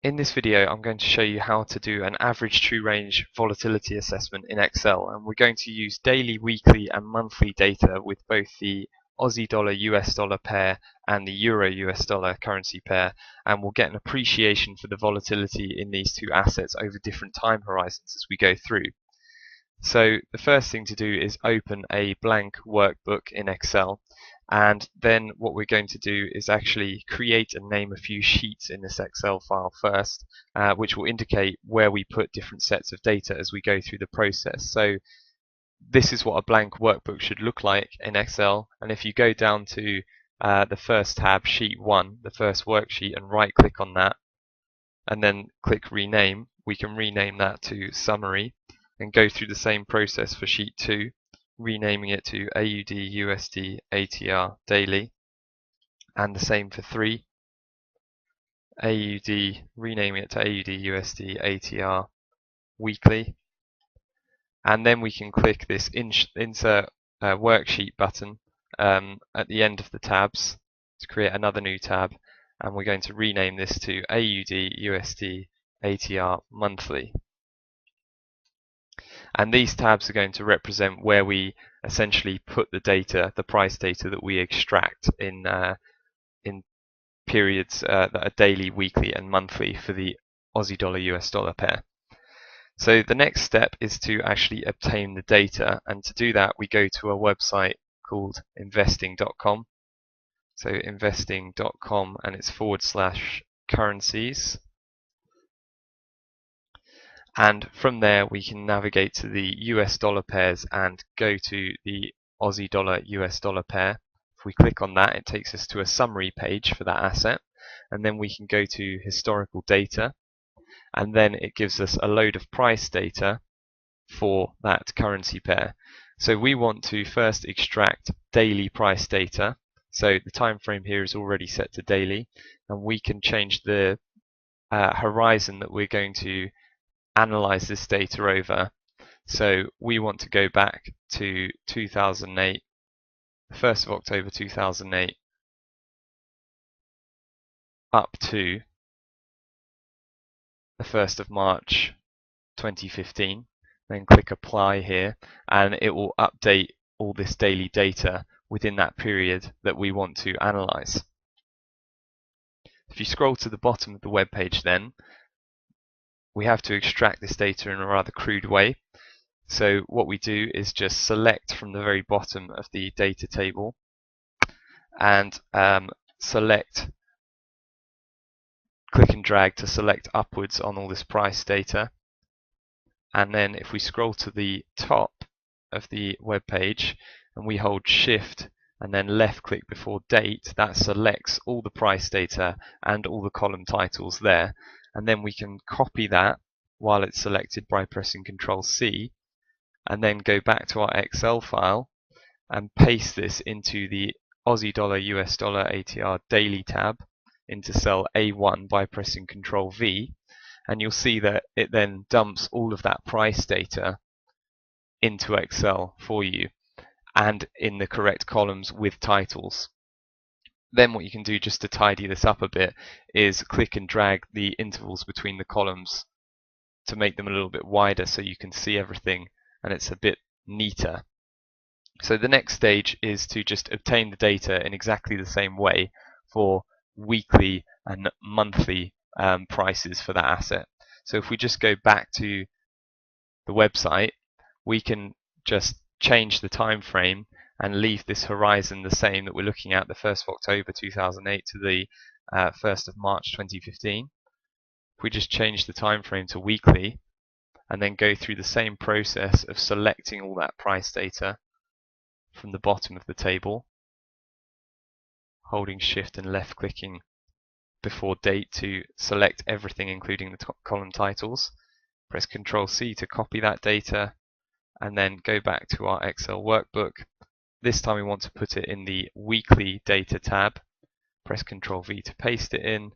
In this video, I'm going to show you how to do an average true range volatility assessment in Excel, and we're going to use daily, weekly and monthly data with both the Aussie dollar US dollar pair and the Euro US dollar currency pair, and we'll get an appreciation for the volatility in these two assets over different time horizons as we go through. So the first thing to do is open a blank workbook in Excel, and then what we're going to do is actually create and name a few sheets in this Excel file first, which will indicate where we put different sets of data as we go through the process. So this is what a blank workbook should look like in Excel, and if you go down to the first tab, sheet 1, the first worksheet, and right click on that and then click rename, we can rename that to summary and go through the same process for sheet 2, renaming it to AUD USD ATR daily, and the same for 3, AUD, renaming it to AUD USD ATR weekly, and then we can click this insert worksheet button at the end of the tabs to create another new tab, and we're going to rename this to AUD USD ATR monthly. And these tabs are going to represent where we essentially put the data, the price data that we extract in periods that are daily, weekly and monthly for the Aussie dollar US dollar pair. So the next step is to actually obtain the data, and to do that we go to a website called investing.com. So investing.com, and it's /currencies. And from there we can navigate to the US dollar pairs and go to the Aussie dollar US dollar pair. If we click on that, it takes us to a summary page for that asset, and then we can go to historical data, and then it gives us a load of price data for that currency pair. So we want to first extract daily price data. So the time frame here is already set to daily, and we can change the horizon that we're going to analyze this data over. So we want to go back to 2008, the 1st of October 2008, up to the 1st of March 2015. Then click apply here, and it will update all this daily data within that period that we want to analyze. If you scroll to the bottom of the web page, then we have to extract this data in a rather crude way. So what we do is just select from the very bottom of the data table and click and drag to select upwards on all this price data. And then if we scroll to the top of the web page and we hold shift and then left click before date, that selects all the price data and all the column titles there. And then we can copy that while it's selected by pressing Ctrl C, and then go back to our Excel file and paste this into the Aussie dollar US dollar ATR daily tab into cell A1 by pressing Ctrl V, and you'll see that it then dumps all of that price data into Excel for you and in the correct columns with titles. Then what you can do, just to tidy this up a bit, is click and drag the intervals between the columns to make them a little bit wider so you can see everything and it's a bit neater. So the next stage is to just obtain the data in exactly the same way for weekly and monthly prices for that asset. So if we just go back to the website, we can just change the time frame and leave this horizon the same that we're looking at, the 1st of October 2008 to the 1st of March 2015. If we just change the time frame to weekly and then go through the same process of selecting all that price data from the bottom of the table, holding shift and left clicking before date to select everything including the column titles, press Ctrl C to copy that data, and then go back to our Excel workbook. This time we want to put it in the weekly data tab, press Ctrl V to paste it in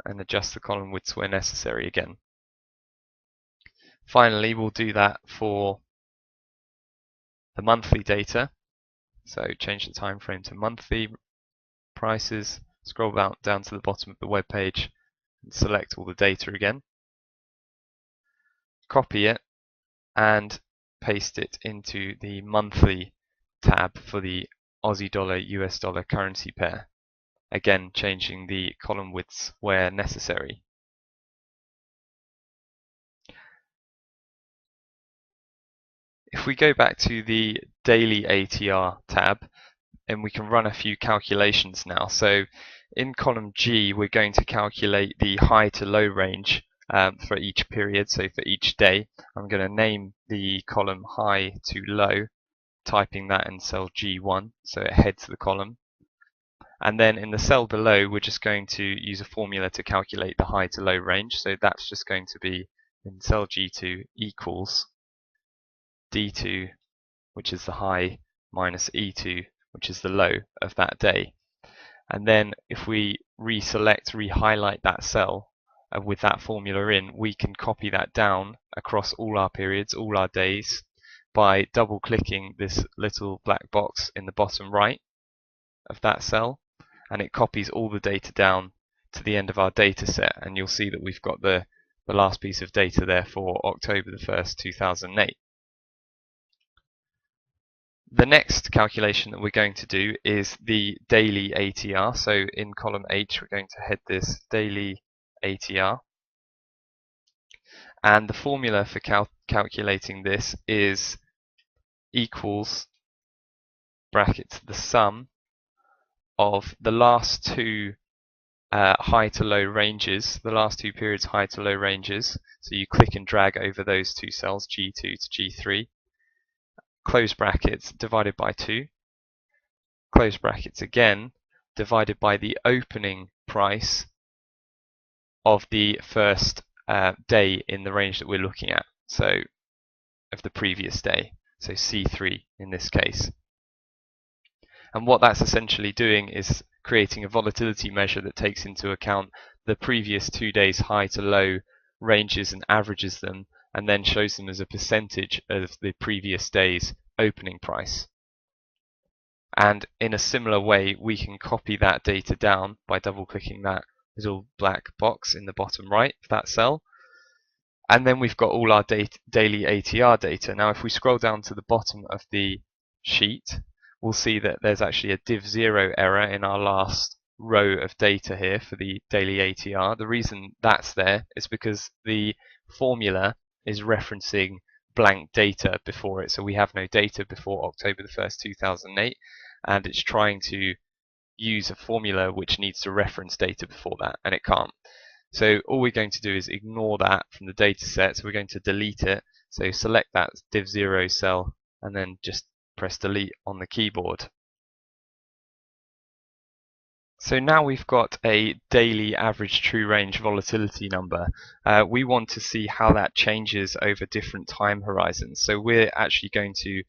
and adjust the column widths where necessary again. Finally, we'll do that for the monthly data. So change the time frame to monthly prices, scroll down to the bottom of the web page select all the data again, copy it, and paste it into the monthly tab for the Aussie dollar US dollar currency pair. Again, changing the column widths where necessary. If we go back to the daily ATR tab, and we can run a few calculations now. So in column G, we're going to calculate the high to low range for each period, so for each day. I'm going to name the column high to low, typing that in cell G1, so it heads the column. And then in the cell below, we're just going to use a formula to calculate the high to low range. So that's just going to be in cell G2 equals D2, which is the high, minus E2, which is the low of that day. And then if we re-highlight that cell with that formula in, we can copy that down across all our periods, all our days, by double-clicking this little black box in the bottom right of that cell, and it copies all the data down to the end of our data set, and you'll see that we've got the last piece of data there for October the 1st, 2008. The next calculation that we're going to do is the daily ATR. So in column H, we're going to head this daily ATR. And the formula for calculating this is equals brackets the sum of the last two high to low ranges, the last two periods high to low ranges. So you click and drag over those two cells, G2 to G3. Close brackets divided by 2, close brackets again, divided by the opening price of the first day in the range that we're looking at, so of the previous day, so C3 in this case. And what that's essentially doing is creating a volatility measure that takes into account the previous 2 days high to low ranges and averages them, and then shows them as a percentage of the previous day's opening price. And in a similar way, we can copy that data down by double-clicking that little black box in the bottom right of that cell. And then we've got all our daily ATR data. Now, if we scroll down to the bottom of the sheet, we'll see that there's actually a div0 error in our last row of data here for the daily ATR. The reason that's there is because the formula is referencing blank data before it. So we have no data before October the 1st, 2008, and it's trying to use a formula which needs to reference data before that, and it can't. So all we're going to do is ignore that from the data set. So we're going to delete it. So select that div0 cell and then just press delete on the keyboard. So now we've got a daily average true range volatility number. We want to see how that changes over different time horizons. So we're actually going to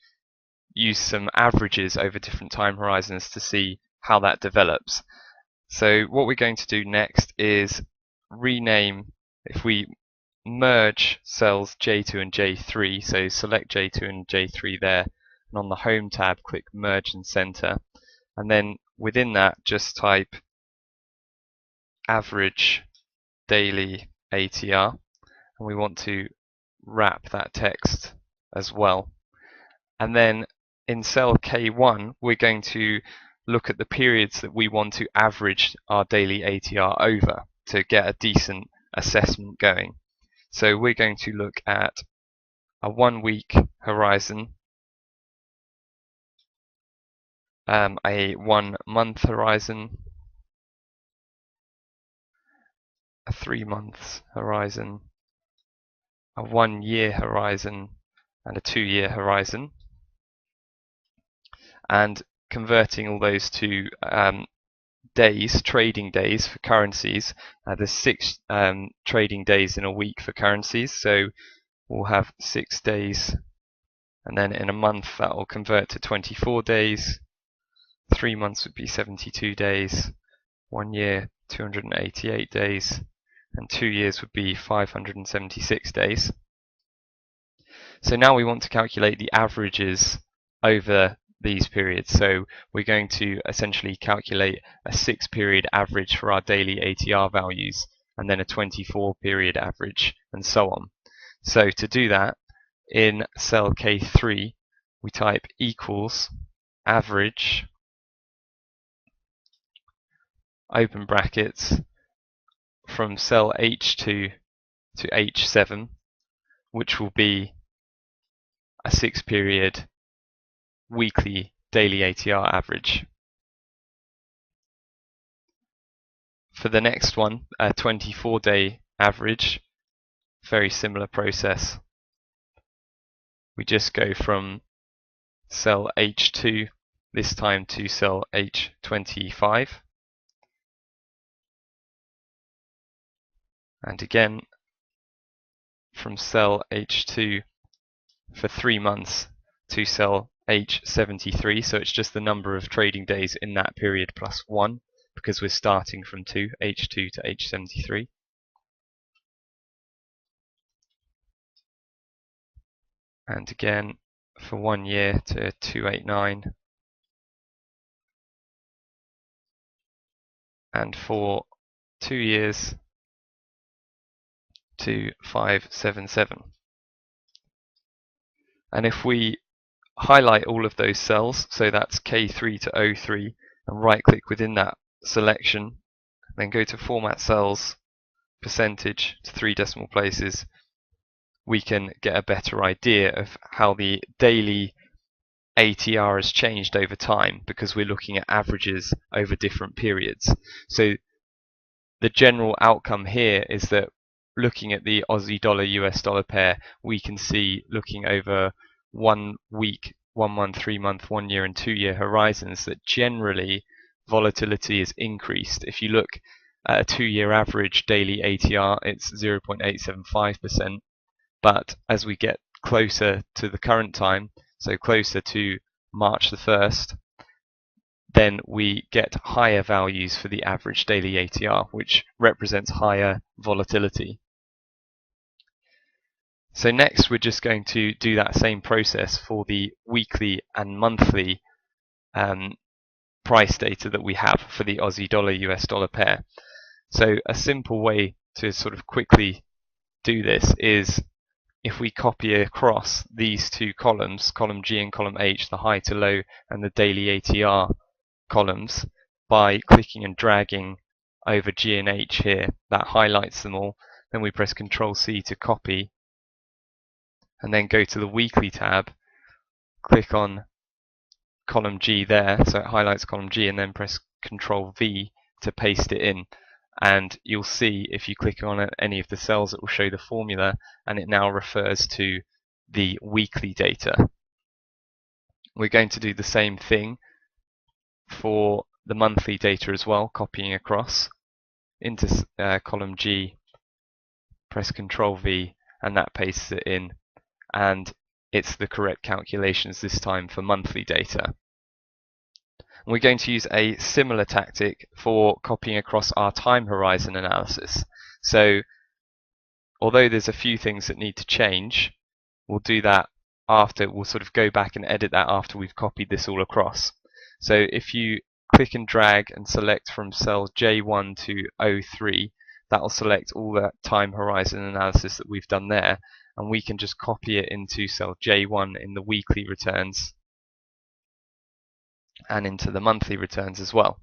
use some averages over different time horizons to see how that develops. So what we're going to do next is rename, if we merge cells J2 and J3, so select J2 and J3 there, and on the Home tab click Merge and Center, and then within that just type average daily ATR, and we want to wrap that text as well. And then in cell K1 we're going to look at the periods that we want to average our daily ATR over to get a decent assessment going. So we're going to look at a 1 week horizon, a 1 month horizon, a 3 months horizon, a 1 year horizon, and a 2 year horizon, and converting all those to days, trading days for currencies. There's 6 trading days in a week for currencies, so we'll have 6 days, and then in a month that will convert to 24 days, 3 months would be 72 days, 1 year 288 days, and 2 years would be 576 days. So now we want to calculate the averages over these periods. So we're going to essentially calculate a 6-period average for our daily ATR values and then a 24 period average, and so on. So to do that, in cell K3, we type equals average, open brackets, from cell H2 to H7, which will be a 6-period weekly daily ATR average. For the next one, a 24-day average, very similar process. We just go from cell H2 this time to cell H25, and again from cell H2 for 3 months to cell H73, so it's just the number of trading days in that period plus 1, because we're starting from H2 to H73. And again for 1 year to 289, and for 2 years to 577. And if we highlight all of those cells, so that's K3 to O3, and right click within that selection, then go to Format Cells, Percentage to 3 decimal places, we can get a better idea of how the daily ATR has changed over time, because we're looking at averages over different periods. So the general outcome here is that looking at the Aussie dollar US dollar pair, we can see, looking over 1 week, 1 month, 3 month, 1 year and 2 year horizons, that generally volatility is increased. If you look at a 2-year average daily ATR, it's 0.875%, but as we get closer to the current time, so closer to March the 1st, then we get higher values for the average daily ATR, which represents higher volatility. So next we're just going to do that same process for the weekly and monthly price data that we have for the Aussie dollar US dollar pair. So a simple way to sort of quickly do this is if we copy across these two columns, column G and column H, the high to low and the daily ATR columns, by clicking and dragging over G and H here, that highlights them all. Then we press Ctrl C to copy, and then go to the weekly tab, click on column G there, so it highlights column G, and then press Ctrl V to paste it in. And you'll see if you click on any of the cells, it will show the formula, and it now refers to the weekly data. We're going to do the same thing for the monthly data as well, copying across into column G, press Ctrl V, and that pastes it in, and it's the correct calculations this time for monthly data. We're going to use a similar tactic for copying across our time horizon analysis. So although there's a few things that need to change, we'll do that after. We'll sort of go back and edit that after we've copied this all across. So if you click and drag and select from cell J1 to O3, that'll select all that time horizon analysis that we've done there, and we can just copy it into cell J1 in the weekly returns and into the monthly returns as well.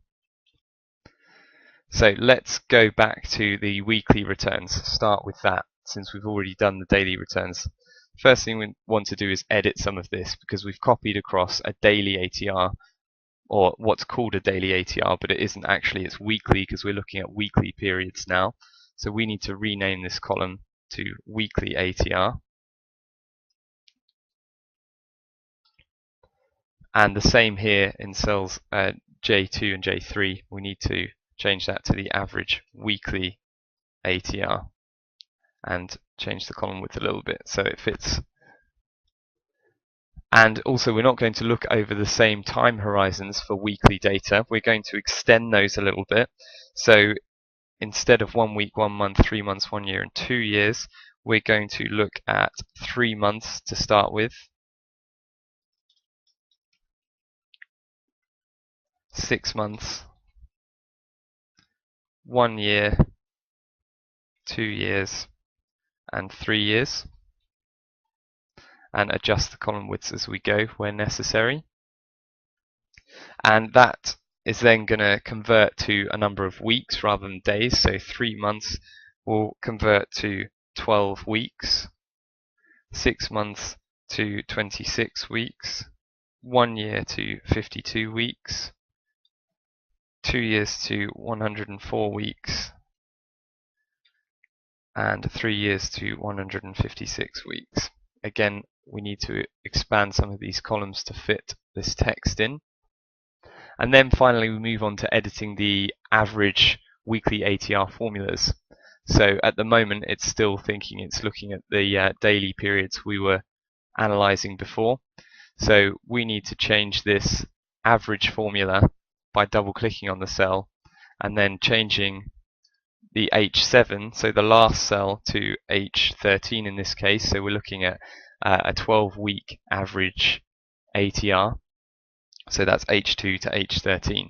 So let's go back to the weekly returns, start with that since we've already done the daily returns. First thing we want to do is edit some of this, because we've copied across a daily ATR, or what's called a daily ATR, but it isn't actually, it's weekly, because we're looking at weekly periods now. So we need to rename this column to weekly ATR. And the same here in cells J2 and J3, we need to change that to the average weekly ATR and change the column width a little bit so it fits. And also, we're not going to look over the same time horizons for weekly data. We're going to extend those a little bit. So instead of 1 week, 1 month, 3 months, 1 year and 2 years, we're going to look at 3 months to start with, 6 months, 1 year 2 years, and 3 years, and adjust the column widths as we go where necessary. And that is then going to convert to a number of weeks rather than days. So 3 months will convert to 12 weeks, 6 months to 26 weeks, 1 year to 52 weeks, 2 years to 104 weeks, and 3 years to 156 weeks. Again, we need to expand some of these columns to fit this text in. And then finally, we move on to editing the average weekly ATR formulas. So at the moment, it's still thinking it's looking at the daily periods we were analyzing before. So we need to change this average formula by double clicking on the cell and then changing the H7, so the last cell, to H13 in this case. So we're looking at a 12-week average ATR. So that's H2 to H13.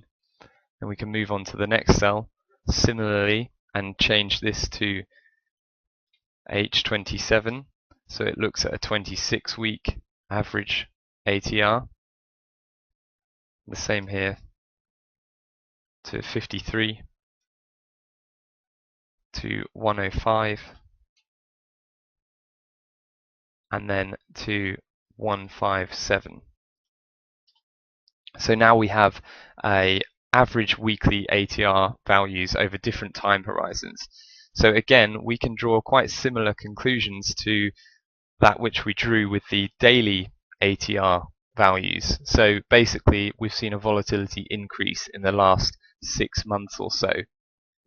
And we can move on to the next cell similarly and change this to H27. So it looks at a 26-week average ATR. The same here to 53 to 105 and then to 157. So now we have a average weekly ATR values over different time horizons. So again, we can draw quite similar conclusions to that which we drew with the daily ATR values. So basically, we've seen a volatility increase in the last 6 months or so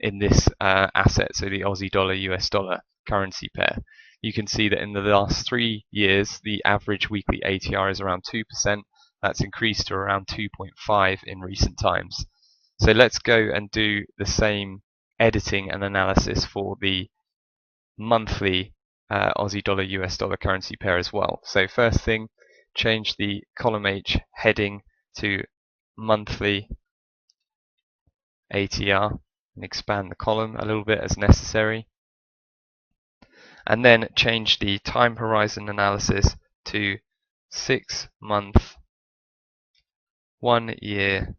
in this asset, so the Aussie dollar US dollar currency pair. You can see that in the last 3 years, the average weekly ATR is around 2%. That's increased to around 2.5 in recent times. So let's go and do the same editing and analysis for the monthly Aussie dollar US dollar currency pair as well. So first thing, change the column H heading to monthly ATR and expand the column a little bit as necessary. And then change the time horizon analysis to 6 month, 1 year,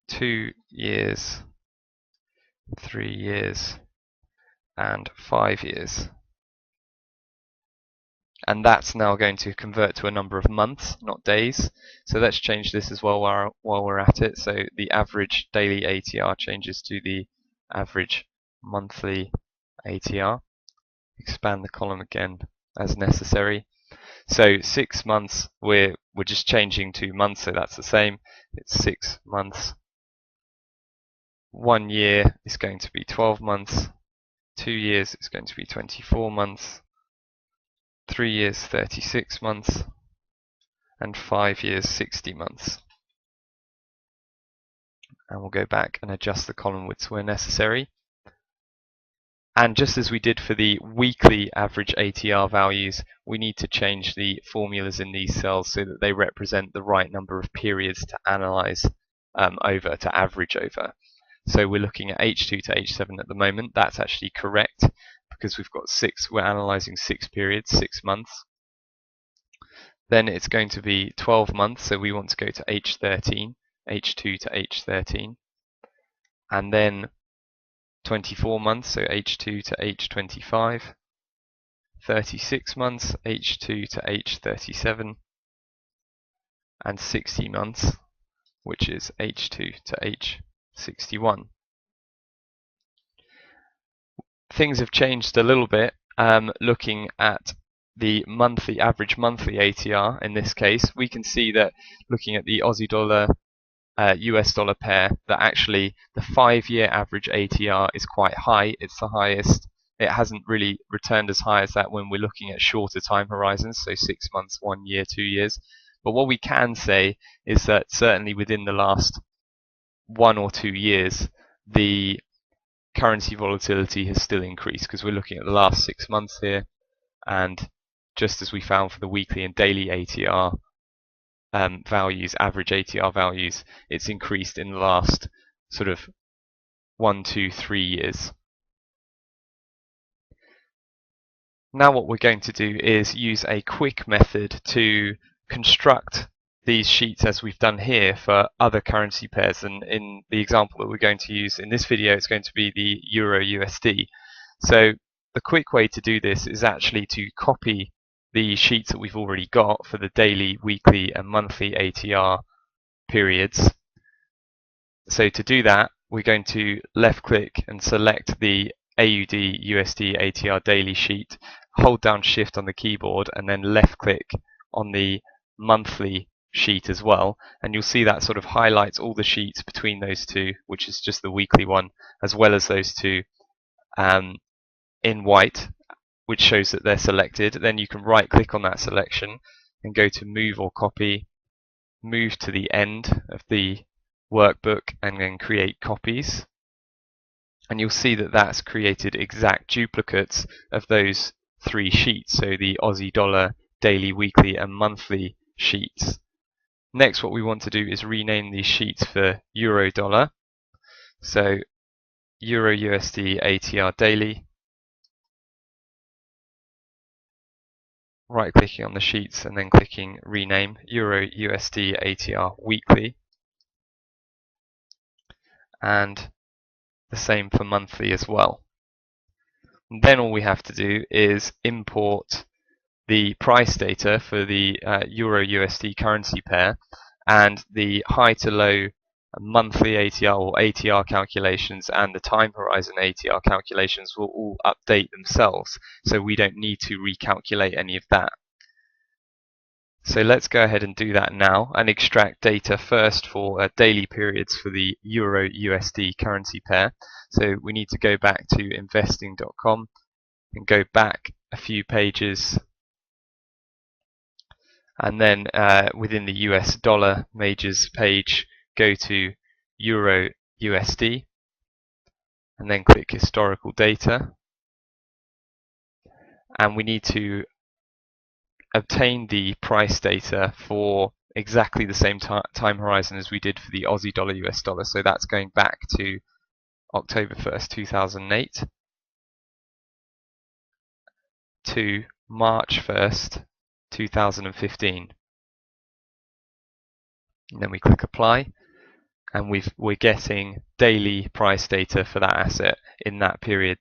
2 years, 3 years, and 5 years. And that's now going to convert to a number of months, not days. So let's change this as well while we're at it. So the average daily ATR changes to the average monthly ATR. Expand the column again as necessary. So 6 months, we're just changing to months, so that's the same. It's 6 months. 1 year is going to be 12 months. 2 years is going to be 24 months. 3 years, 36 months. And 5 years, 60 months. And we'll go back and adjust the column widths where necessary. And just as we did for the weekly average ATR values, we need to change the formulas in these cells so that they represent the right number of periods to analyze over, to average over. So we're looking at H2 to H7 at the moment. That's actually correct because we've got 6, we're analyzing 6 periods, 6 months. Then it's going to be 12 months, so we want to go to H13, H2 to H13. And then 24 months, so H2 to H25, 36 months, H2 to H37, and 60 months, which is H2 to H61. Things have changed a little bit, looking at the average monthly ATR in this case. We can see that looking at the Aussie dollar US dollar pair, that actually the 5-year average ATR is quite high. It's the highest. It hasn't really returned as high as that when we're looking at shorter time horizons, so 6 months, 1 year, 2 years. But what we can say is that certainly within the last 1 or 2 years, the currency volatility has still increased because we're looking at the last 6 months here, and just as we found for the weekly and daily ATR values, average ATR values, it's increased in the last sort of 1, 2, 3 years. Now what we're going to do is use a quick method to construct these sheets as we've done here for other currency pairs, and in the example that we're going to use in this video it's going to be the Euro USD. So the quick way to do this is actually to copy the sheets that we've already got for the daily, weekly and monthly ATR periods. So to do that, we're going to left click and select the AUD USD ATR daily sheet, hold down shift on the keyboard and then left click on the monthly sheet as well, and you'll see that sort of highlights all the sheets between those two, which is just the weekly one, as well as those two in white, which shows that they're selected. Then you can right click on that selection and go to move or copy, move to the end of the workbook and then create copies, and you'll see that that's created exact duplicates of those three sheets, so the Aussie dollar daily, weekly and monthly sheets. Next, what we want to do is rename these sheets for Euro dollar, so Euro USD ATR daily, right clicking on the sheets and then clicking rename Euro USD ATR weekly, and the same for monthly as well. And then all we have to do is import the price data for the Euro USD currency pair, and the high to low monthly ATR or ATR calculations and the time horizon ATR calculations will all update themselves, so we don't need to recalculate any of that. So let's go ahead and do that now and extract data first for daily periods for the Euro USD currency pair. So we need to go back to investing.com and go back a few pages, and then within the US dollar majors page go to Euro USD and then click historical data, and we need to obtain the price data for exactly the same time horizon as we did for the Aussie dollar US dollar. So that's going back to October 1st 2008 to March 1st 2015, and then we click apply, and we're getting daily price data for that asset in that period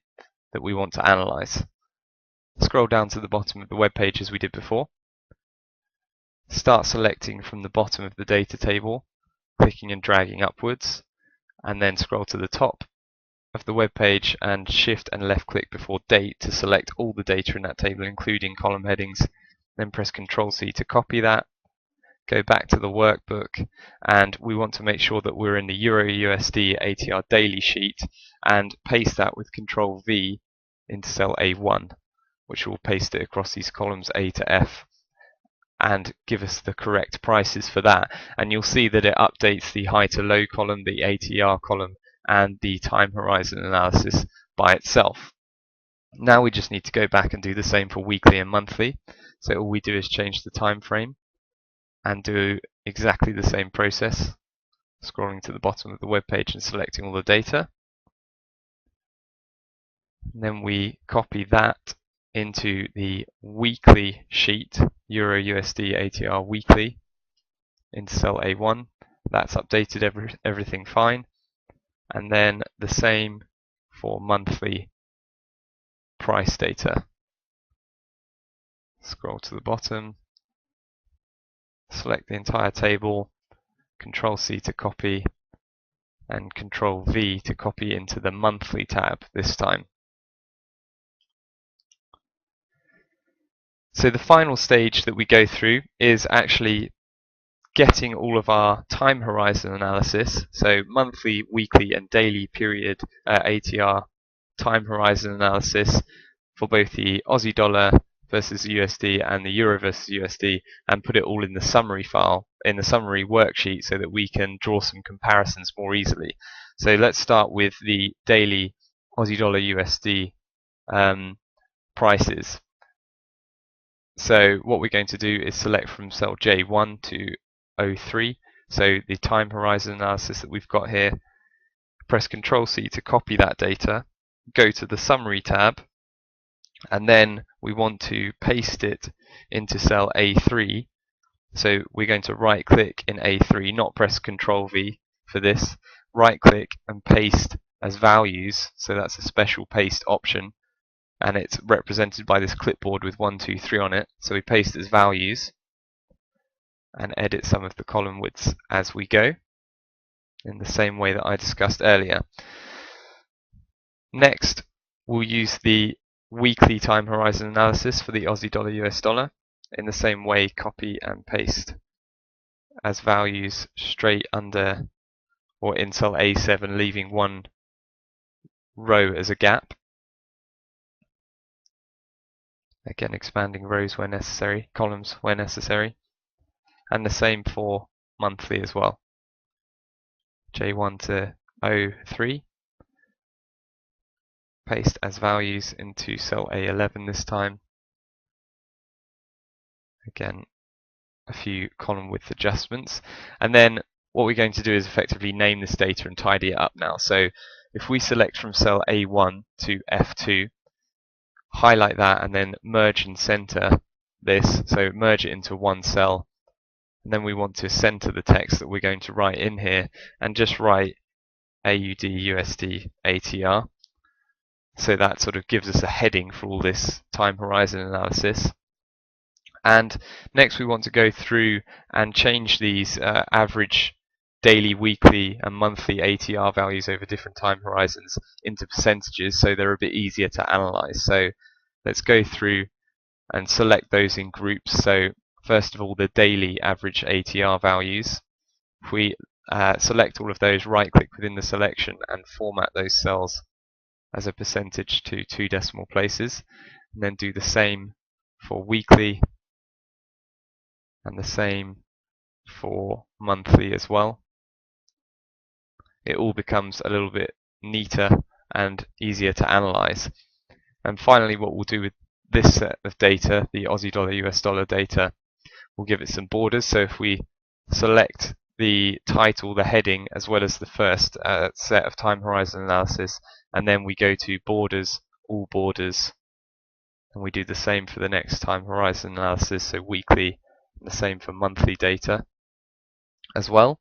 that we want to analyze. Scroll down to the bottom of the web page as we did before. Start selecting from the bottom of the data table, clicking and dragging upwards, and then scroll to the top of the web page and shift and left click before date to select all the data in that table, including column headings. Then press Ctrl C to copy that. Go back to the workbook, and we want to make sure that we're in the Euro USD ATR daily sheet, and paste that with Ctrl V into cell A1, which will paste it across these columns A to F and give us the correct prices for that. And you'll see that it updates the high to low column, the ATR column and the time horizon analysis by itself. Now we just need to go back and do the same for weekly and monthly. So all we do is change the time frame and do exactly the same process, scrolling to the bottom of the web page and selecting all the data. And then we copy that into the weekly sheet, Euro USD ATR weekly, into cell A1. That's updated everything fine. And then the same for monthly price data. Scroll to the bottom, select the entire table, Ctrl C to copy, and Ctrl V to copy into the monthly tab this time. So the final stage that we go through is actually getting all of our time horizon analysis, so monthly, weekly and daily period ATR time horizon analysis for both the Aussie dollar versus the USD and the Euro versus USD, and put it all in the summary file, in the summary worksheet, so that we can draw some comparisons more easily. So let's start with the daily Aussie dollar USD prices. So what we're going to do is select from cell J1 to 03, so the time horizon analysis that we've got here. Press Ctrl C to copy that data, go to the summary tab, and then we want to paste it into cell A3. So we're going to right click in A3, not press Control V for this. Right click and paste as values. So that's a special paste option, and it's represented by this clipboard with 1, 2, 3 on it. So we paste as values and edit some of the column widths as we go in the same way that I discussed earlier. Next, we'll use the weekly time horizon analysis for the Aussie dollar US dollar. In the same way, copy and paste as values straight under or in cell A7, leaving one row as a gap. Again, expanding rows where necessary, columns where necessary. And the same for monthly as well. J1 to O3. Paste as values into cell A11 this time. Again, a few column width adjustments. And then what we're going to do is effectively name this data and tidy it up now. So if we select from cell A1 to F2, highlight that and then merge and center this, so merge it into one cell, and then we want to center the text that we're going to write in here and just write AUD USD ATR. So that sort of gives us a heading for all this time horizon analysis. And next we want to go through and change these average daily, weekly and monthly ATR values over different time horizons into percentages so they're a bit easier to analyze. So let's go through and select those in groups. So first of all, the daily average ATR values. If we select all of those, right click within the selection and format those cells as a percentage to 2 decimal places, and then do the same for weekly and the same for monthly as well. It all becomes a little bit neater and easier to analyze. And finally, what we'll do with this set of data, the Aussie dollar US dollar data, we'll give it some borders. So if we select the title, the heading, as well as the first set of time horizon analysis, and then we go to borders, all borders, and we do the same for the next time horizon analysis, so weekly, and the same for monthly data as well.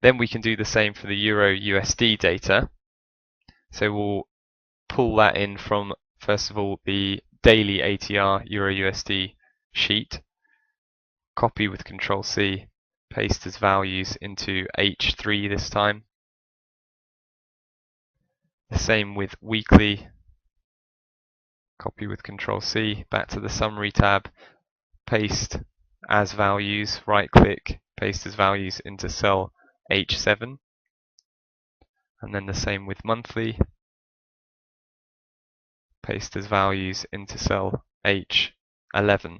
Then we can do the same for the Euro USD data. So we'll pull that in from, first of all, the daily ATR Euro USD sheet, copy with Control C, paste as values into H3 this time. The same with weekly, copy with Control C, back to the summary tab, paste as values, right click, paste as values into cell H7. And then the same with monthly, paste as values into cell H11.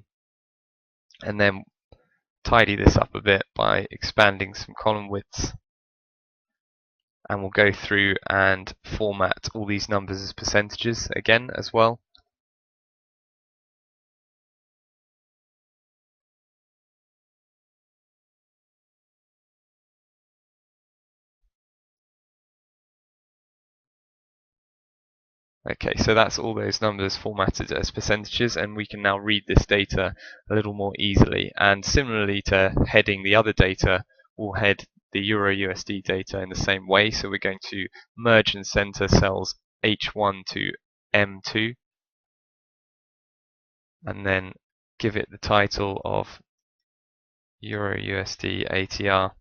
And then tidy this up a bit by expanding some column widths, and we'll go through and format all these numbers as percentages again as well. Okay, so that's all those numbers formatted as percentages, and we can now read this data a little more easily. And similarly to heading the other data, we'll head the Euro USD data in the same way. So we're going to merge and center cells H1 to M2, and then give it the title of Euro USD ATR,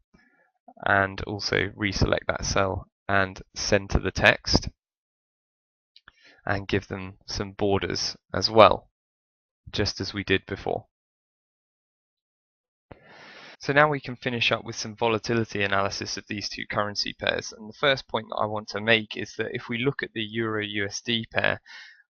and also reselect that cell and center the text, and give them some borders as well, just as we did before. So now we can finish up with some volatility analysis of these two currency pairs. And the first point that I want to make is that if we look at the Euro USD pair,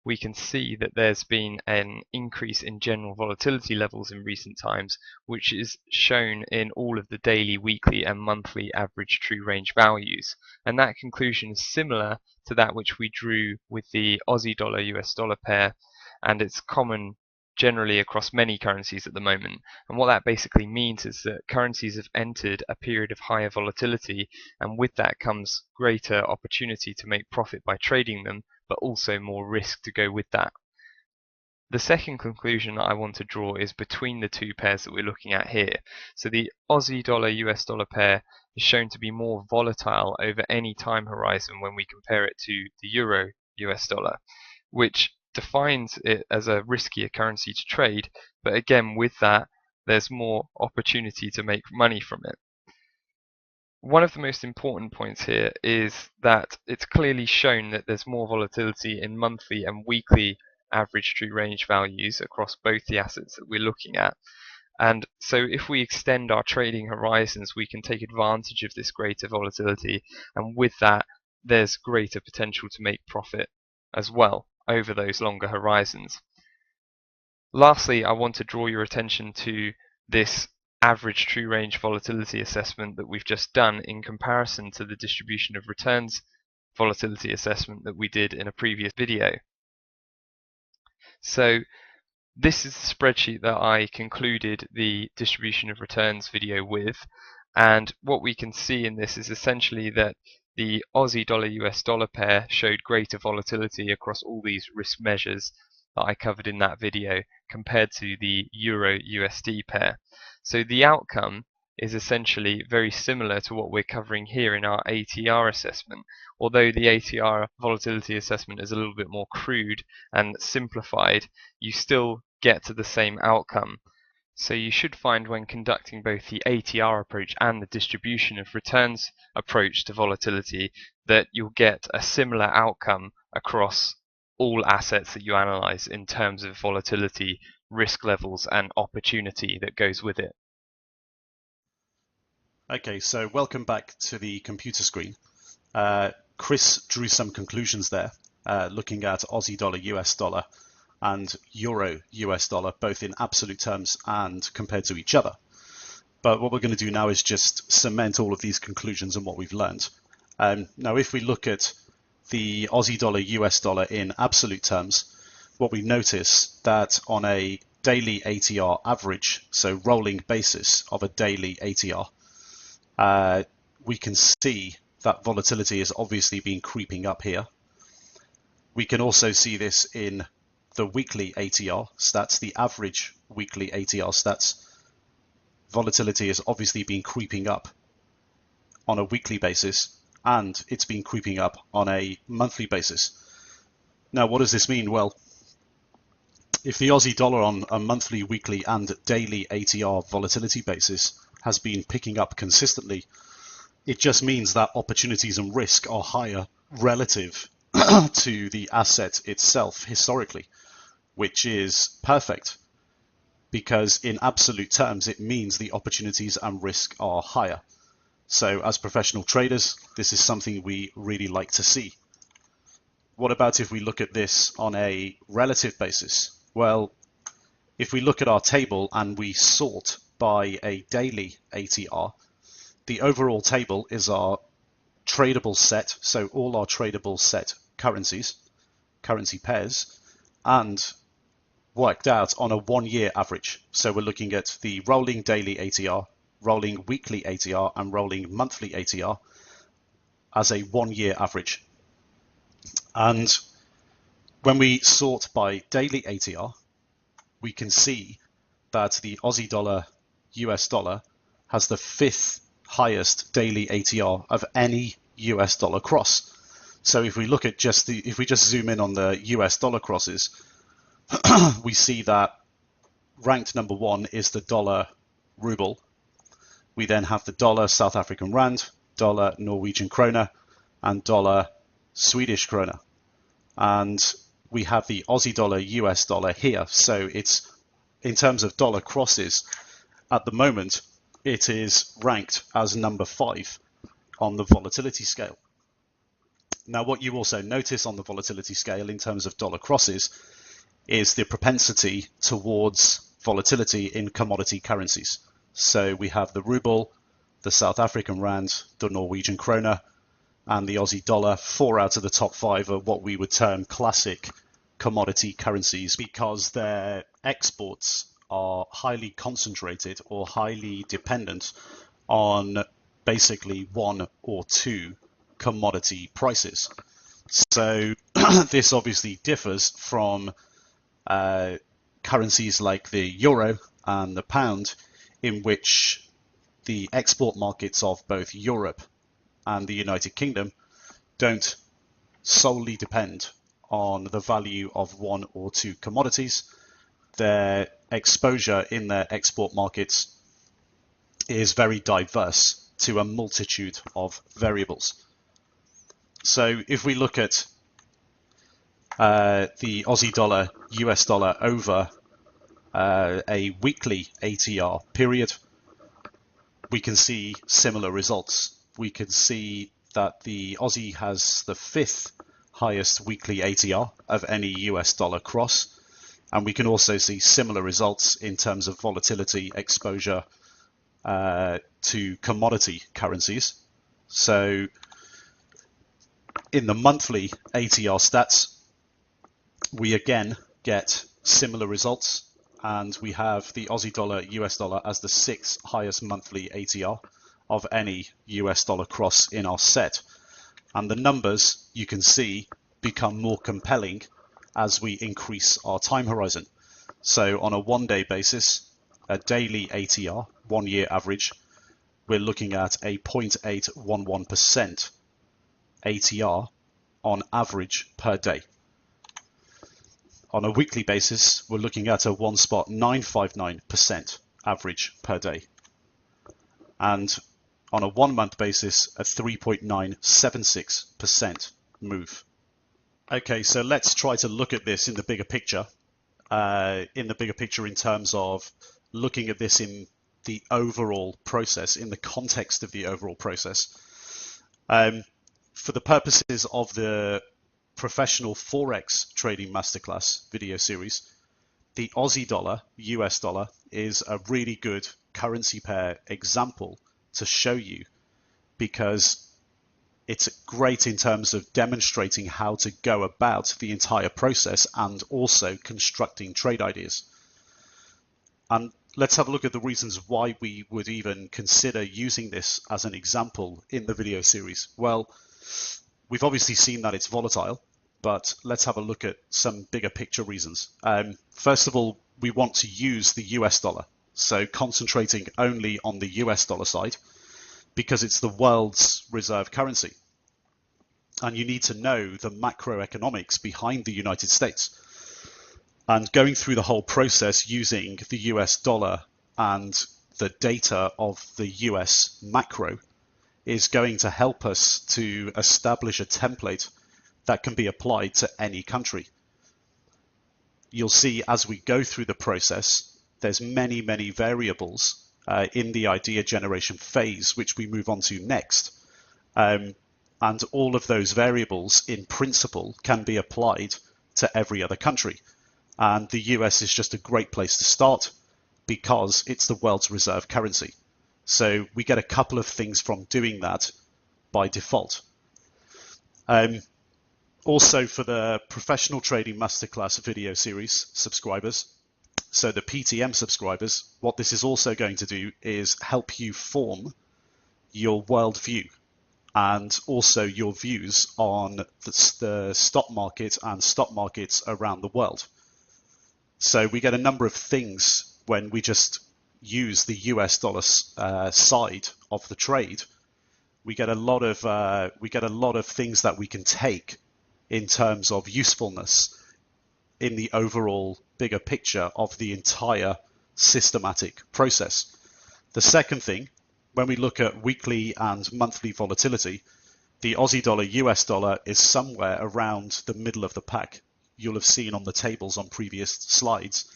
we can see that there's been an increase in general volatility levels in recent times, which is shown in all of the daily, weekly and monthly average true range values. And that conclusion is similar to that which we drew with the Aussie dollar US dollar pair, and it's common generally across many currencies at the moment. And what that basically means is that currencies have entered a period of higher volatility, and with that comes greater opportunity to make profit by trading them, but also more risk to go with that. The second conclusion I want to draw is between the two pairs that we're looking at here. So the Aussie dollar US dollar pair is shown to be more volatile over any time horizon when we compare it to the euro US dollar, which defines it as a riskier currency to trade, but again with that there's more opportunity to make money from it. One of the most important points here is that it's clearly shown that there's more volatility in monthly and weekly average true range values across both the assets that we're looking at. And so if we extend our trading horizons, we can take advantage of this greater volatility, and with that there's greater potential to make profit as well over those longer horizons. Lastly, I want to draw your attention to this average true range volatility assessment that we've just done in comparison to the distribution of returns volatility assessment that we did in a previous video. So this is the spreadsheet that I concluded the distribution of returns video with, and what we can see in this is essentially that the Aussie dollar US dollar pair showed greater volatility across all these risk measures that I covered in that video compared to the Euro USD pair. So the outcome is essentially very similar to what we're covering here in our ATR assessment, although the ATR volatility assessment is a little bit more crude and simplified. You still get to the same outcome. So you should find when conducting both the ATR approach and the distribution of returns approach to volatility that you'll get a similar outcome across all assets that you analyze in terms of volatility, risk levels, and opportunity that goes with it. Okay, so welcome back to the computer screen. Chris drew some conclusions there, looking at Aussie dollar, US dollar, and Euro US dollar, both in absolute terms and compared to each other. But what we're going to do now is just cement all of these conclusions and what we've learned. Now, if we look at the Aussie dollar, US dollar in absolute terms, what we notice that on a daily ATR average, so rolling basis of a daily ATR, we can see that volatility has obviously been creeping up here. We can also see this in the weekly ATR stats, the average weekly ATR stats. Volatility has obviously been creeping up on a weekly basis, and it's been creeping up on a monthly basis. Now, what does this mean? Well, if the Aussie dollar on a monthly, weekly, and daily ATR volatility basis has been picking up consistently, it just means that opportunities and risk are higher relative to the asset itself historically, which is perfect because in absolute terms it means the opportunities and risk are higher. So as professional traders, this is something we really like to see. What about if we look at this on a relative basis? Well, if we look at our table and we sort by a daily ATR, the overall table is our tradable set, so all our tradable set currencies, currency pairs, and worked out on a 1 year average. So we're looking at the rolling daily ATR, rolling weekly ATR, and rolling monthly ATR as a 1 year average. And when we sort by daily ATR, we can see that the Aussie dollar, US dollar has the 5th highest daily ATR of any US dollar cross. So if we look at if we just zoom in on the US dollar crosses, we see that ranked number 1 is the dollar ruble. We then have the dollar South African rand, dollar Norwegian krona, and dollar Swedish krona. And we have the Aussie dollar, US dollar here. So it's, in terms of dollar crosses, at the moment, it is ranked as number 5 on the volatility scale. Now, what you also notice on the volatility scale in terms of dollar crosses is the propensity towards volatility in commodity currencies. So we have the ruble, the South African rand, the Norwegian krona, and the Aussie dollar. 4 out of the top 5 are what we would term classic commodity currencies because their exports are highly concentrated or highly dependent on basically 1 or 2 commodity prices. So this obviously differs from currencies like the euro and the pound, in which the export markets of both Europe and the United Kingdom don't solely depend on the value of one or two commodities. Their exposure in their export markets is very diverse to a multitude of variables. So if we look at the Aussie dollar, US dollar over a weekly ATR period, we can see similar results. We can see that the Aussie has the 5th highest weekly ATR of any US dollar cross. And we can also see similar results in terms of volatility exposure to commodity currencies. So in the monthly ATR stats, we again get similar results, and we have the Aussie dollar, US dollar as the 6th highest monthly ATR of any US dollar cross in our set. And the numbers, you can see, become more compelling as we increase our time horizon. So on a one-day basis, a daily ATR, 1 year average, we're looking at a 0.811% ATR on average per day. On a weekly basis, we're looking at a 1.959% average per day. And on a 1 month basis, a 3.976% move. Okay, so let's try to look at this in the bigger picture. In terms of looking at this in the overall process, in the context of the overall process. For the purposes of the professional Forex trading masterclass video series, the Aussie dollar, US dollar is a really good currency pair example to show you, because it's great in terms of demonstrating how to go about the entire process and also constructing trade ideas. And let's have a look at the reasons why we would even consider using this as an example in the video series. Well, we've obviously seen that it's volatile, but let's have a look at some bigger picture reasons. First of all, we want to use the US dollar. So concentrating only on the US dollar side, because it's the world's reserve currency. And you need to know the macroeconomics behind the United States. And going through the whole process using the US dollar and the data of the US macro is going to help us to establish a template that can be applied to any country. You'll see as we go through the process, there's many variables in the idea generation phase, which we move on to next. And all of those variables in principle can be applied to every other country. And the US is just a great place to start because it's the world's reserve currency. So we get a couple of things from doing that by default. Also for the professional trading masterclass video series subscribers, so the PTM subscribers, what this is also going to do is help you form your worldview and also your views on the stock market and stock markets around the world. So we get a number of things when we just use the US dollar side of the trade. We get a lot of things that we can take in terms of usefulness in the overall bigger picture of the entire systematic process. The second thing, when we look at weekly and monthly volatility, the Aussie dollar, US dollar is somewhere around the middle of the pack. You'll have seen on the tables on previous slides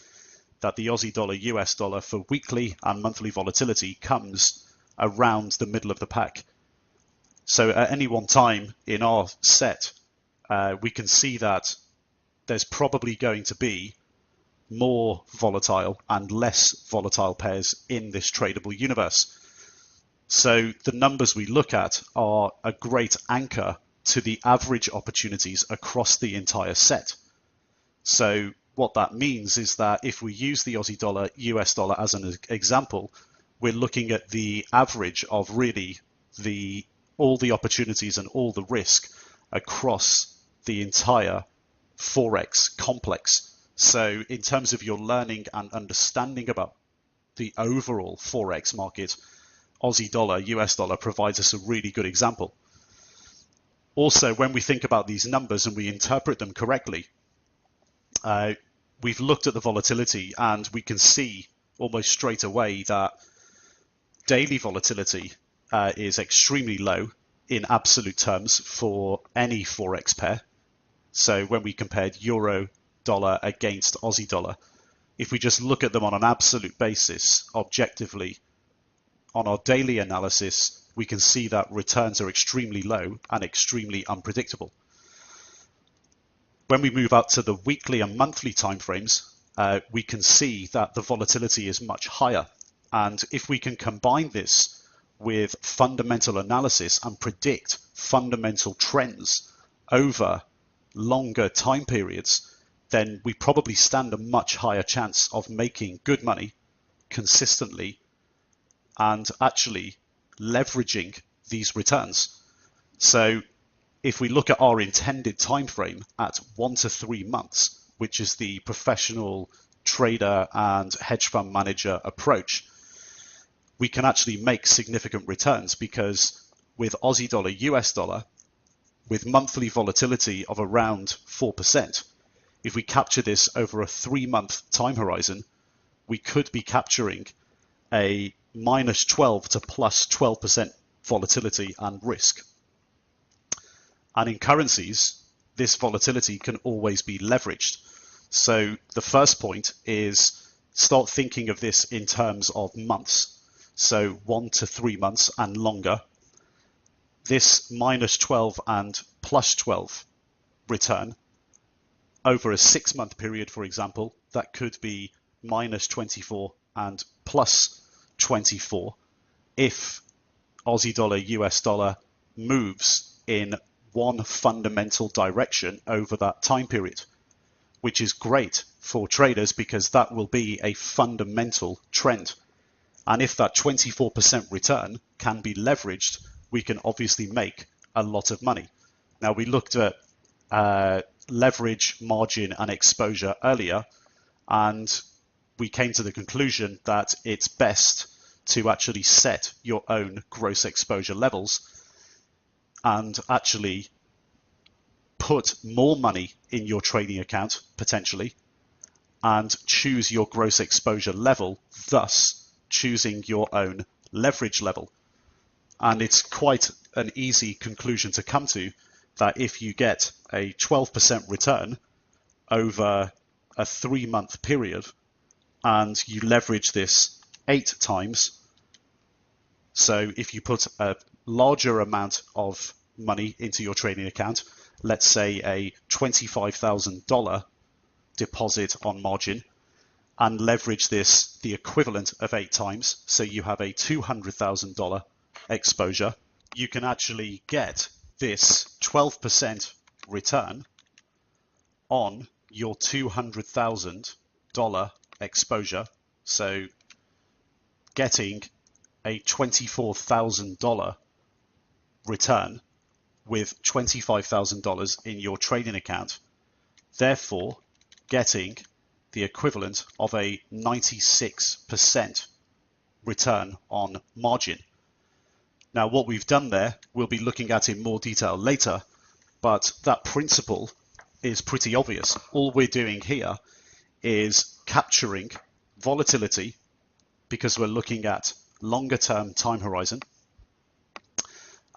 that the Aussie dollar, US dollar for weekly and monthly volatility comes around the middle of the pack. So at any one time in our set, we can see that there's probably going to be more volatile and less volatile pairs in this tradable universe. So the numbers we look at are a great anchor to the average opportunities across the entire set. So what that means is that if we use the Aussie dollar, US dollar as an example, we're looking at the average of really all the opportunities and all the risk across the entire Forex complex. So in terms of your learning and understanding about the overall Forex market, Aussie dollar, US dollar provides us a really good example. Also, when we think about these numbers and we interpret them correctly, we've looked at the volatility and we can see almost straight away that daily volatility is extremely low in absolute terms for any Forex pair. So when we compared euro dollar against Aussie dollar, if we just look at them on an absolute basis, objectively, on our daily analysis, we can see that returns are extremely low and extremely unpredictable. When we move out to the weekly and monthly timeframes, we can see that the volatility is much higher. And if we can combine this with fundamental analysis and predict fundamental trends over longer time periods, then we probably stand a much higher chance of making good money consistently and actually leveraging these returns. So if we look at our intended time frame at 1 to 3 months, which is the professional trader and hedge fund manager approach, we can actually make significant returns, because with Aussie dollar, US dollar, with monthly volatility of around 4%, if we capture this over a 3-month time horizon, we could be capturing a minus 12 to plus 12% volatility and risk. And in currencies, this volatility can always be leveraged. So the first point is start thinking of this in terms of months. So 1 to 3 months and longer. This minus 12 and plus 12 return over a 6-month period, for example, that could be minus 24 and plus 24 if Aussie dollar, US dollar moves in one fundamental direction over that time period, which is great for traders because that will be a fundamental trend. And if that 24% return can be leveraged, we can obviously make a lot of money. Now, we looked at leverage, margin, and exposure earlier, and we came to the conclusion that it's best to actually set your own gross exposure levels and actually put more money in your trading account potentially and choose your gross exposure level, thus choosing your own leverage level. And it's quite an easy conclusion to come to, that if you get a 12% return over a 3-month period and you leverage this 8 times, so if you put a larger amount of money into your trading account, let's say a $25,000 deposit on margin, and leverage this the equivalent of 8 times, so you have a $200,000 exposure, you can actually get this 12% return on your $200,000 exposure. So getting a $24,000 return with $25,000 in your trading account, therefore getting the equivalent of a 96% return on margin. Now, what we've done there, we'll be looking at in more detail later, but that principle is pretty obvious. All we're doing here is capturing volatility because we're looking at longer term time horizon.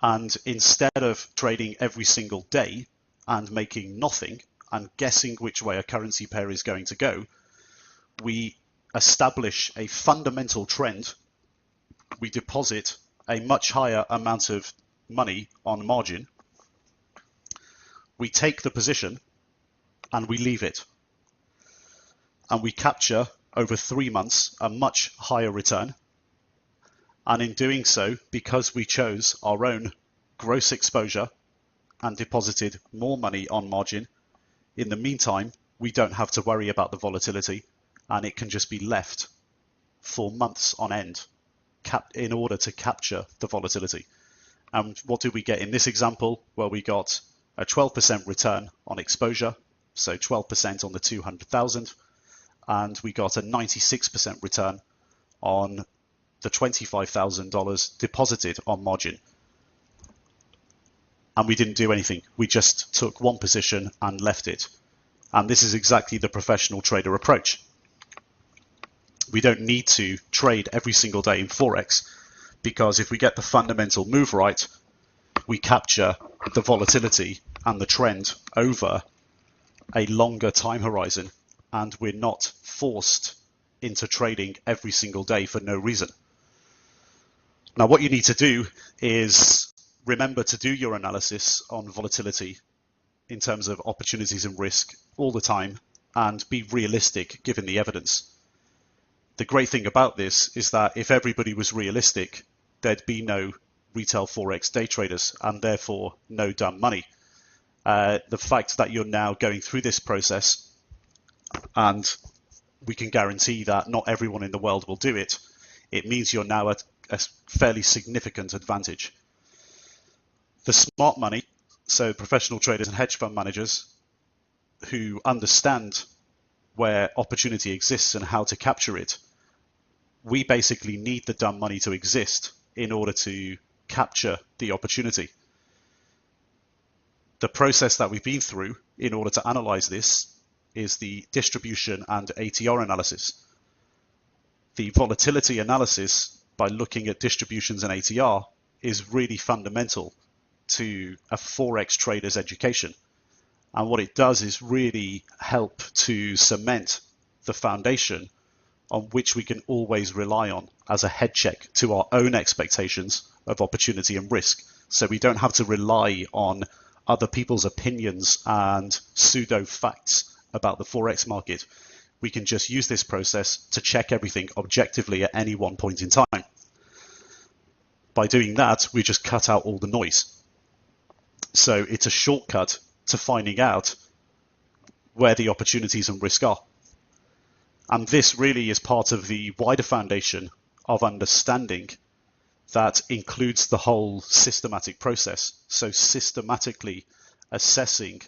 And instead of trading every single day and making nothing and guessing which way a currency pair is going to go, we establish a fundamental trend. We deposit a much higher amount of money on margin. We take the position and we leave it. And we capture over 3 months a much higher return. And in doing so, because we chose our own gross exposure and deposited more money on margin, in the meantime, we don't have to worry about the volatility, and it can just be left for months on end in order to capture the volatility. And what did we get in this example? Well, we got a 12% return on exposure, so 12% on the 200,000, and we got a 96% return on the $25,000 deposited on margin. And we didn't do anything. We just took one position and left it. And this is exactly the professional trader approach. We don't need to trade every single day in Forex, because if we get the fundamental move right, we capture the volatility and the trend over a longer time horizon, and we're not forced into trading every single day for no reason. Now, what you need to do is remember to do your analysis on volatility in terms of opportunities and risk all the time, and be realistic given the evidence. The great thing about this is that if everybody was realistic, there'd be no retail Forex day traders, and therefore no dumb money. The fact that you're now going through this process, and we can guarantee that not everyone in the world will do it, it means you're now at a fairly significant advantage. The smart money, so professional traders and hedge fund managers who understand where opportunity exists and how to capture it, we basically need the dumb money to exist in order to capture the opportunity. The process that we've been through in order to analyze this is the distribution and ATR analysis. The volatility analysis by looking at distributions and ATR is really fundamental to a Forex trader's education. And what it does is really help to cement the foundation on which we can always rely on as a head check to our own expectations of opportunity and risk. So we don't have to rely on other people's opinions and pseudo facts about the Forex market. We can just use this process to check everything objectively at any one point in time. By doing that, we just cut out all the noise. So it's a shortcut to finding out where the opportunities and risk are. And this really is part of the wider foundation of understanding that includes the whole systematic process. So systematically assessing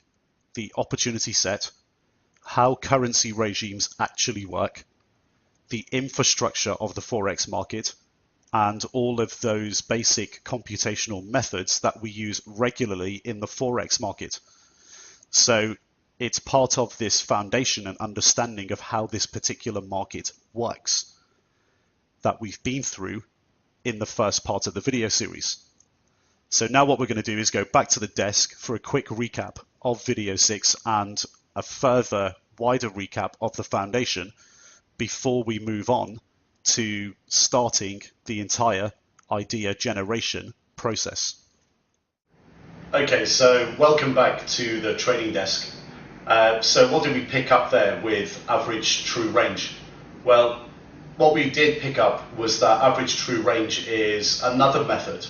the opportunity set, how currency regimes actually work, the infrastructure of the Forex market, and all of those basic computational methods that we use regularly in the Forex market. So it's part of this foundation and understanding of how this particular market works that we've been through in the first part of the video series. So now what we're going to do is go back to the desk for a quick recap of video 6 and a further wider recap of the foundation before we move on to starting the entire idea generation process. Okay, so welcome back to the trading desk. So what did we pick up there with average true range? Well, what we did pick up was that average true range is another method,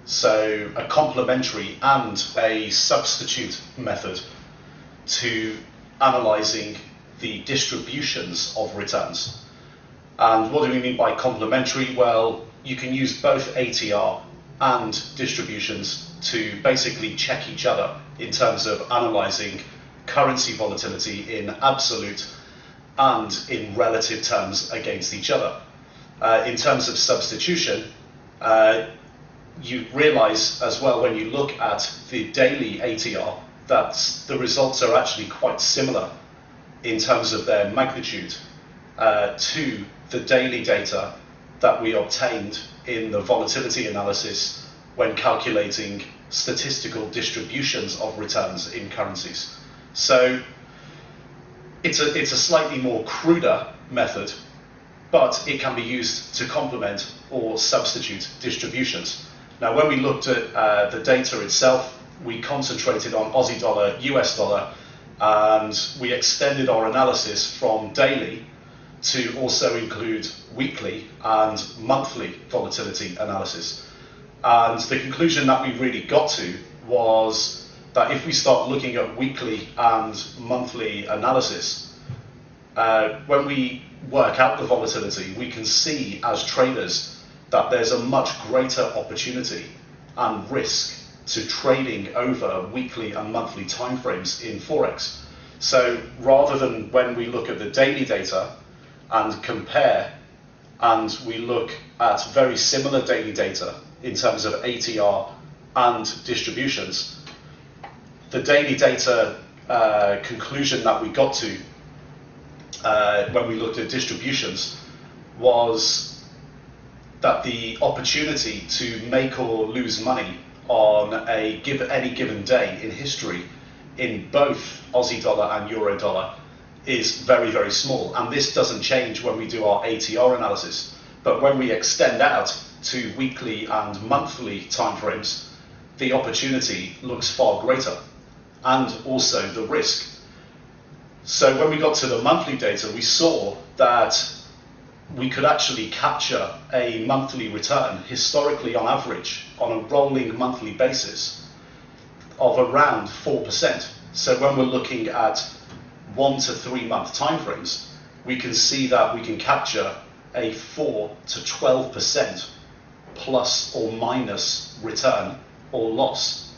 so a complementary and a substitute method to analyzing the distributions of returns. And what do we mean by complementary? Well, you can use both ATR and distributions to basically check each other in terms of analyzing currency volatility in absolute and in relative terms against each other. In terms of substitution, you realize as well when you look at the daily ATR that the results are actually quite similar in terms of their magnitude to the daily data that we obtained in the volatility analysis when calculating statistical distributions of returns in currencies. So it's a slightly more cruder method, but it can be used to complement or substitute distributions. Now, when we looked at the data itself, we concentrated on Aussie dollar, US dollar, and we extended our analysis from daily to also include weekly and monthly volatility analysis. And the conclusion that we really got to was that if we start looking at weekly and monthly analysis, when we work out the volatility, we can see as traders that there's a much greater opportunity and risk to trading over weekly and monthly timeframes in Forex. So rather than when we look at the daily data and compare, and we look at very similar daily data in terms of ATR and distributions, the daily data conclusion that we got to when we looked at distributions was that the opportunity to make or lose money on any given day in history in both Aussie dollar and euro dollar is very, very small. And this doesn't change when we do our ATR analysis. But when we extend out to weekly and monthly timeframes, the opportunity looks far greater, and also the risk. So when we got to the monthly data, we saw that we could actually capture a monthly return historically on average on a rolling monthly basis of around 4%. So when we're looking at 1 to 3 month timeframes, we can see that we can capture a 4 to 12% plus or minus return or loss.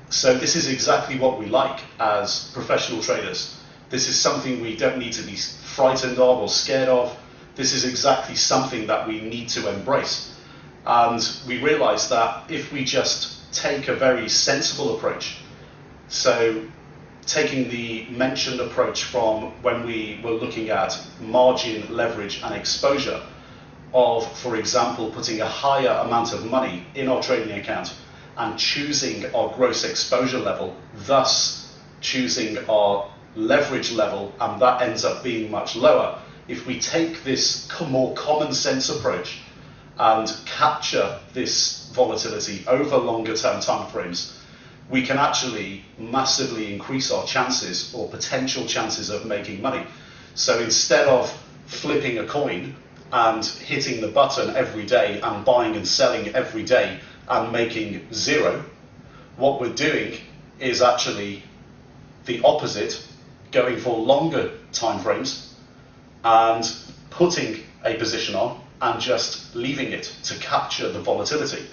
So this is exactly what we like as professional traders. This is something we don't need to be frightened of or scared of. This is exactly something that we need to embrace. And we realize that if we just take a very sensible approach, so taking the mentioned approach from when we were looking at margin, leverage and exposure of, for example, putting a higher amount of money in our trading account and choosing our gross exposure level, thus choosing our leverage level, and that ends up being much lower. If we take this more common sense approach and capture this volatility over longer term timeframes, we can actually massively increase our chances or potential chances of making money. So instead of flipping a coin and hitting the button every day and buying and selling every day and making zero, what we're doing is actually the opposite, going for longer timeframes and putting a position on and just leaving it to capture the volatility.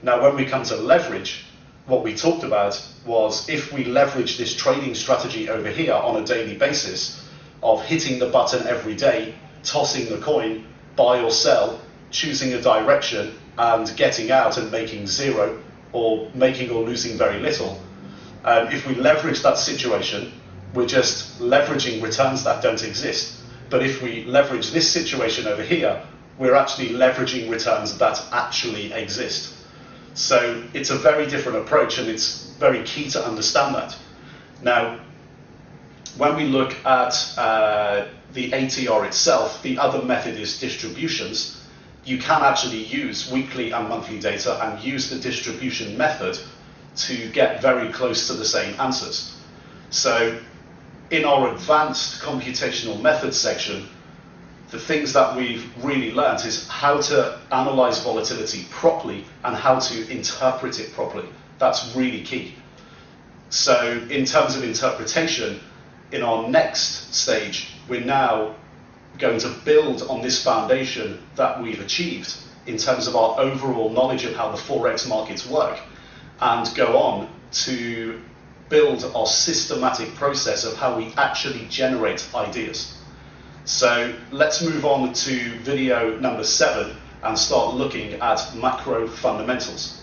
Now, when we come to leverage, what we talked about was if we leverage this trading strategy over here on a daily basis of hitting the button every day, tossing the coin, buy or sell, choosing a direction and getting out and making zero or making or losing very little. If we leverage that situation, we're just leveraging returns that don't exist. But if we leverage this situation over here, we're actually leveraging returns that actually exist. So it's a very different approach, and it's very key to understand that. Now, when we look at the ATR itself, the other method is distributions. You can actually use weekly and monthly data and use the distribution method to get very close to the same answers. So in our advanced computational methods section, the things that we've really learned is how to analyze volatility properly and how to interpret it properly. That's really key. So in terms of interpretation, in our next stage, we're now going to build on this foundation that we've achieved in terms of our overall knowledge of how the Forex markets work, and go on to build our systematic process of how we actually generate ideas. So let's move on to video number 7 and start looking at macro fundamentals.